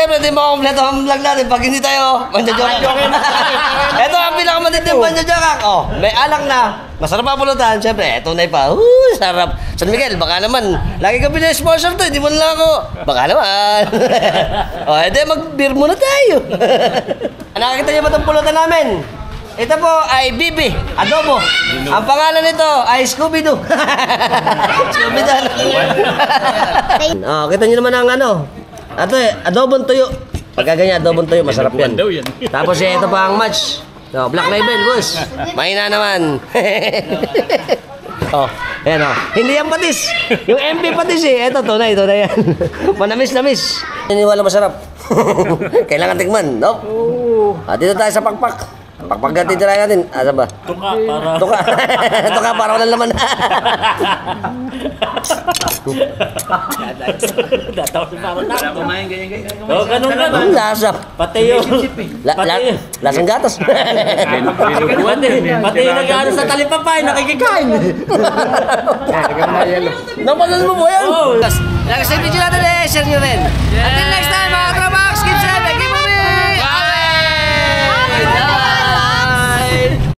siyempre, di mo kompleto ang vlog natin pag hindi tayo manjajokak. Ito ang pinakamatinding manjajokak. Oh, may alak na. Masarap ang pulutan. Siyempre, tunay pa. Sarap. San Miguel, baka naman. Lagi ka pina-sponsor to. Hindi mo lang ako. Baka naman. O, edi mag-beer muna tayo. Nakakita niyo ba itong pulutan namin? Ito po ay Bibi Adobo. Ang pangalan nito ay Scooby-Doo. Scooby-Doo. Oh, kita niyo naman ang ano. Ito eh, adobong tuyo. Pagka ganyan, adobong tuyo, masarap yan. Tapos ito pa ang match. No, Black Label, boss. Mahina naman. Oh, ayan oh. Hindi yan patis. Yung MP patis eh. Ito, tunay yan. Manamis-namis. Niniwala masarap. Kailangan tikman. Nope. At dito tayo sa pakpak. Pakpak natin tirayan natin. Asa ba? Tuka para... Tuka para walang laman. Dataw si parang na. Kumain ganyan. Oo, ganun. Lasa. Pati yung... Lasang gatas. Pati yung nag-ano sa talipapay, nakikikain. Napalal mo po yan? Like sa video natin eh, share nyo rin. Until next time,